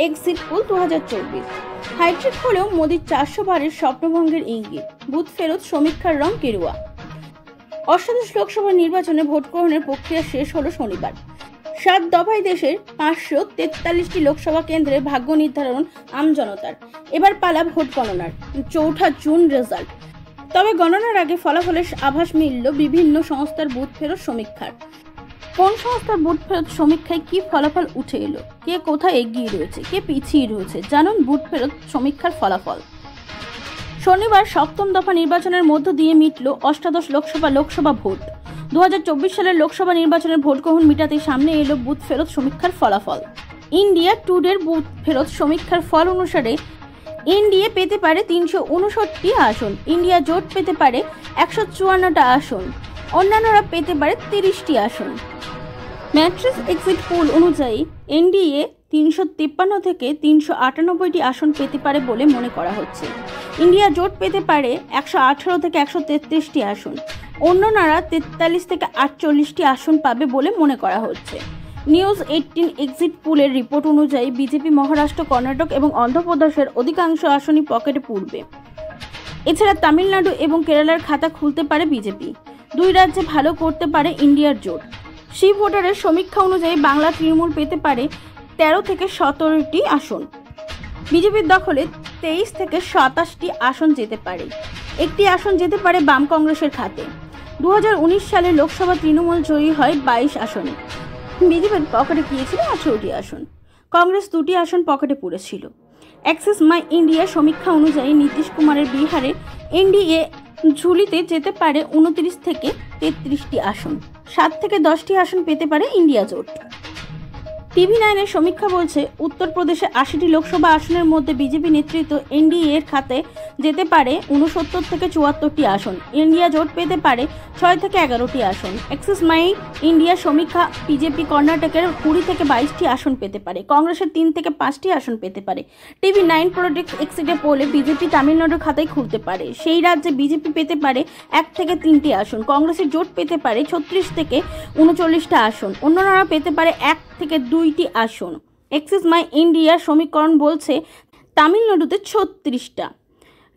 Exit pole 2024 হাইট্রিক হলেও মোদির 400 বারের স্বপ্নভঙ্গের ইঙ্গিত, বুথ ফেরত সমীক্ষার রং গেরুয়া। অষ্টাদশ লোকসভা নির্বাচনে ভোট গ্রহণের প্রক্রিয়া শেষ হলো শনিবার। 7 দফায় দেশের 543টি লোকসভা কেন্দ্রের ভাগ্য নির্ধারণ আমজনতার। এবার পালা ভোট গণনার। 4 জুন রেজাল্ট। তবে গণনার আগে ফলাফলের আভাস মিলল বিভিন্ন সংস্থার বুথ ফেরত সমীক্ষার। কোন সংস্থার বুথ ফেরত সমীক্ষায় কি ফলাফল উঠে এলো, কে কোথায় এগিয়ে রয়েছে, কে পিছিয়ে রয়েছে, জানুন বুথ ফেরত সমীক্ষার ফলাফল। শনিবার 7ম দফা নির্বাচনের মধ্য দিয়ে মিটল অষ্টাদশ লোকসভা ভোট। 2024 সালের লোকসভা নির্বাচনের ভোট গ্রহণ মিটাতে সামনে এলো বুথ ফেরত সমীক্ষার ফলাফল। ইন্ডিয়া টুডের বুথ ফেরত সমীক্ষার ফল অনুসারে এনডিএ পেতে পারে 359টি আসন, ইন্ডিয়া জোট পেতে পারে 154টা আসন, অন্যান্যরা পেতে পারে 30টি আসন। ম্যাট্রিক্স এক্সিট পোল অনুযায়ী এনডিএ 353 থেকে 398টি আসন পেতে পারে বলে মনে করা হচ্ছে। ইন্ডিয়া জোট পেতে পারে 118 থেকে 133টি আসন, অন্যরা 43 থেকে 48টি আসন পাবে বলে মনে করা হচ্ছে। নিউজ 18 এক্সিট পোলের রিপোর্ট অনুযায়ী বিজেপি মহারাষ্ট্র, কর্ণাটক এবং অন্ধ্রপ্রদেশের অধিকাংশ আসনই পকেটে পুরবে। এছাড়া তামিলনাড়ু এবং কেরালার খাতা খুলতে পারে বিজেপি। 2 রাজ্যে ভালো করতে পারে ইন্ডিয়ার জোট। সেই ভোটারের সমীক্ষা অনুযায়ী বাংলা তৃণমূল পেতে পারে 13 থেকে 17টি আসন। বিজেপির দখলে 23 থেকে 27টি আসন যেতে পারে। একটি আসন যেতে পারে বাম কংগ্রেসের খাতে। 2019 সালে লোকসভা তৃণমূল জয়ী হয় 22 আসনে। বিজেপির পকেটে গিয়েছিল 18টি আসন। কংগ্রেস 2টি আসন পকেটে পুরেছিল। অ্যাক্সিস মাই ইন্ডিয়া সমীক্ষা অনুযায়ী নীতিশ কুমারের বিহারে এনডিএ ঝুলিতে যেতে পারে 29 থেকে 33টি আসন। 7 থেকে 10টি আসন পেতে পারে ইন্ডিয়া জোট। TV9 এর সমীক্ষা বলছে উত্তরপ্রদেশে 80টি লোকসভা আসনের মধ্যে বিজেপি নেতৃত্ব এনডিএ এর খাতে যেতে পারে 69 থেকে 74টি আসন, ইন্ডিয়া জোট পেতে পারে 6 থেকে 11টি আসন। অ্যাক্সিস মাই ইন্ডিয়া সমীক্ষা বিজেপি কর্ণাটকের 20 থেকে 22টি আসন পেতে পারে, কংগ্রেসের 3 থেকে 5টি আসন পেতে পারে। TV9 পলিটিক্স এক্সিট পোলে বিজেপি তামিলনাড়ুর খাতায় খুলতে পারে। সেই রাজ্যে বিজেপি পেতে পারে 1 থেকে 3টি আসন, কংগ্রেসের জোট পেতে পারে 36 থেকে 39টা আসন, অন্যরা পেতে পারে 1 থেকে 2টি আসন। অ্যাক্সিস মাই ইন্ডিয়া সমীকরণ বলছে তামিলনাড়ুতে 36টা।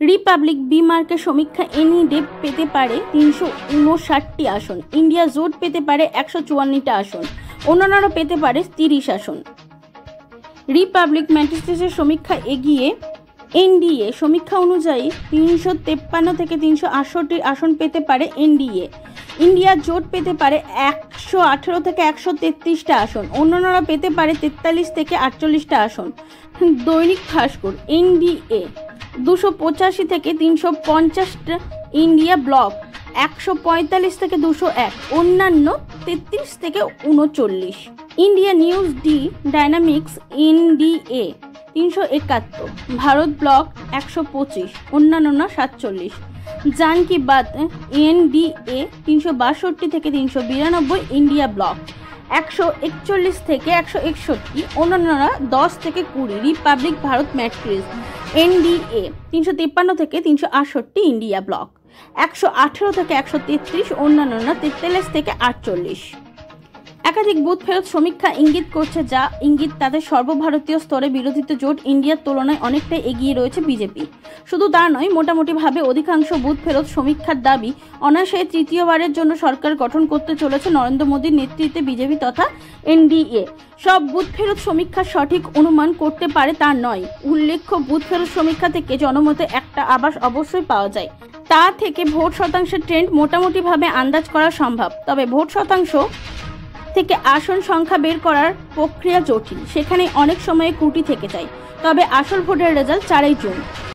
রিপাবলিক বি মার্কের সমীক্ষা এনডিএ পেতে পারে 359টি আসন, ইন্ডিয়া জোট পেতে পারে 154টা আসন, অন্যান্যরা পেতে পারে 30 আসন। রিপাবলিক ম্যাট্রিক্সের সমীক্ষা এগিয়ে এনডিএ সমীক্ষা অনুযায়ী 353 থেকে 368 আসন পেতে পারে এনডিএ, ইন্ডিয়া জোট পেতে পারে 118 থেকে 133টা আসন, অন্যান্যরা পেতে পারে 43 থেকে 48টা আসন। দৈনিক ভাস্কর এনডিএ 285 থেকে 350টা, ইন্ডিয়া ব্লক 145 থেকে 201, অন্যান্য 33 থেকে 39। India news D dynamics NDA 371, Bharat block 125, অন্যান্য 47। জান কি বাত এনডিএ 362 থেকে 392, ইন্ডিয়া ব্লক 141 থেকে 161, অন্যান্যরা 10 থেকে 20। রিপাবলিক ভারত ম্যাট্রিক্স এনডিএ 353 থেকে 368, ইন্ডিয়া ব্লক 118 থেকে 133, অন্যান্যরা 43 থেকে 48। একাধিক বুথ ফেরত সমীক্ষা ইঙ্গিত করছে, যা ইঙ্গিত তাদের সর্বভারতীয় স্তরে বিরোধিত জোট ইন্ডিয়ার তুলনায় অনেকটাই এগিয়ে রয়েছে বিজেপি। শুধু তা নয়, মোটামুটিভাবে অধিকাংশ বুথ ফেরত সমীক্ষার দাবি অনায়াসে তৃতীয়বারের জন্য সরকার গঠন করতে চলেছে নরেন্দ্র মোদীর নেতৃত্বে বিজেপি তথা এনডিএ। সব বুথ ফেরত সমীক্ষা সঠিক অনুমান করতে পারে তা নয়। উল্লেখ্য, বুথ ফেরত সমীক্ষা থেকে জনমতে একটা আভাস অবশ্যই পাওয়া যায়। তা থেকে ভোট শতাংশের ট্রেন্ড মোটামুটিভাবে আন্দাজ করা সম্ভব। তবে ভোট শতাংশ থেকে আসন সংখ্যা বের করার প্রক্রিয়া জটিল, সেখানে অনেক সময়ে ত্রুটি থেকে যায়। তবে আসল ভোটের রেজাল্ট 4 জুন।